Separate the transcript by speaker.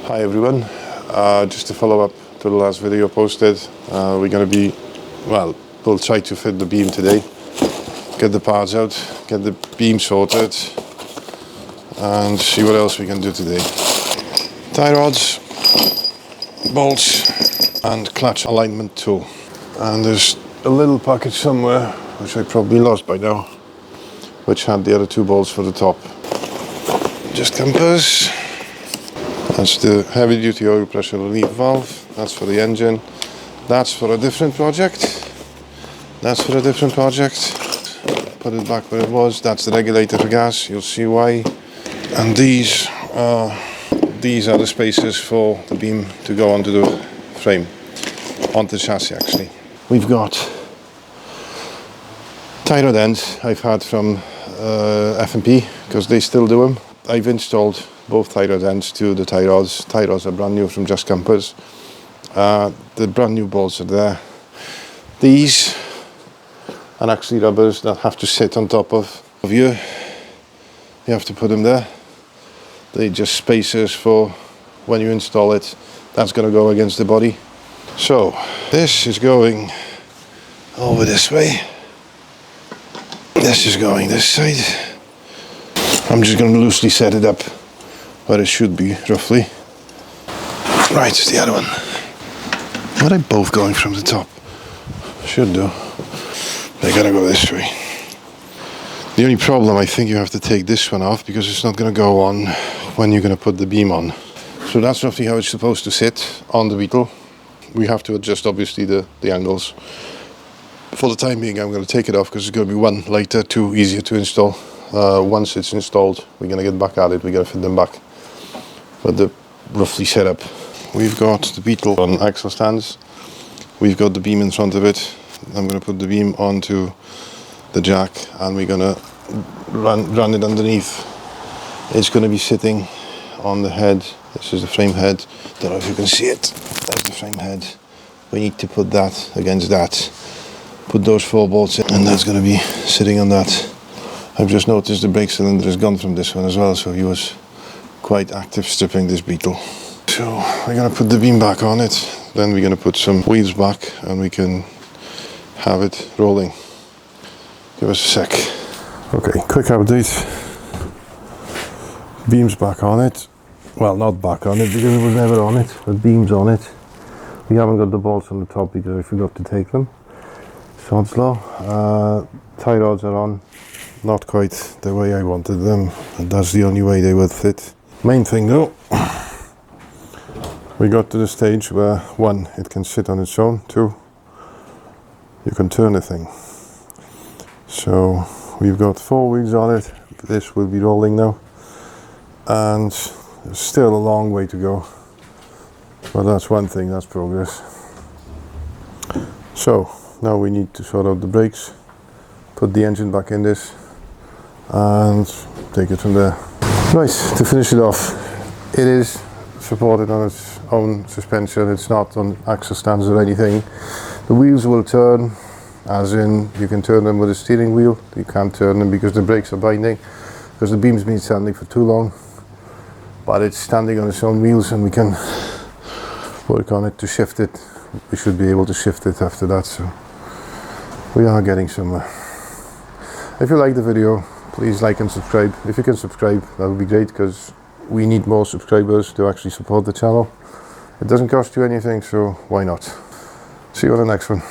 Speaker 1: Hi everyone, just to follow up to the last video posted, we're going to be, we'll try to fit the beam today, get the parts out, get the beam sorted and see what else we can do today. Tie rods, bolts and clutch alignment tool, and there's a little package somewhere which I probably lost by now, which had the other two bolts for the top. Just compass. That's the heavy duty oil pressure relief valve. That's for the engine. That's for a different project. That's for a different project. Put it back where it was. That's the regulator for gas. You'll see why. And these are the spacers for the beam to go onto the frame, onto the chassis actually. We've got tie rod ends I've had from F&P because they still do them. I've installed both tie rod ends to the tie rods. Tie rods are brand new from Just Compass. The brand new bolts are there. These are actually rubbers that have to sit on top of you. You have to put them there. They're just spacers for when you install it. That's going to go against the body. So this is going over this way. This is going this side. I'm just going to loosely set it up where it should be, roughly. Right, it's the other one. Are they both going from the top? Should do. They're going to go this way. The only problem, I think you have to take this one off because it's not going to go on when you're going to put the beam on. So that's roughly how it's supposed to sit on the Beetle. We have to adjust, obviously, the angles. For the time being, I'm going to take it off because it's going to be one, lighter, two, easier to install. Once it's installed, we're going to get back at it, we're going to fit them back. But the roughly setup. We've got the Beetle on axle stands. We've got the beam in front of it. I'm going to put the beam onto the jack and we're going to run it underneath. It's going to be sitting on the head. This is the frame head. Don't know if you can see it. That's the frame head. We need to put that against that. Put those 4 bolts in and that's going to be sitting on that. I've just noticed the brake cylinder is gone from this one as well, so he was quite active stripping this Beetle. So we're going to put the beam back on it, then we're going to put some wheels back and we can have it rolling. Give us a sec. Okay, quick update. Beam's back on it. Well, not back on it because it was never on it, but beam's on it. We haven't got the bolts on the top because I forgot to take them. Sod's law. Tie rods are on. Not quite the way I wanted them, and that's the only way they would fit. Main thing though, we got to the stage where 1, it can sit on its own, 2, you can turn the thing. So we've got 4 wheels on it, this will be rolling now, and there's still a long way to go, but that's one thing, that's progress. So now we need to sort out the brakes, put the engine back in this, and take it from there. Right, to finish it off, it is supported on its own suspension, it's not on axle stands or anything. The wheels will turn, as in you can turn them with a steering wheel, you can't turn them because the brakes are binding, because the beam's been standing for too long, but it's standing on its own wheels and we can work on it to shift it. We should be able to shift it after that, so we are getting somewhere. If you like the video, please like and subscribe. If you can subscribe, that would be great because we need more subscribers to actually support the channel. It doesn't cost you anything, so why not? See you on the next one.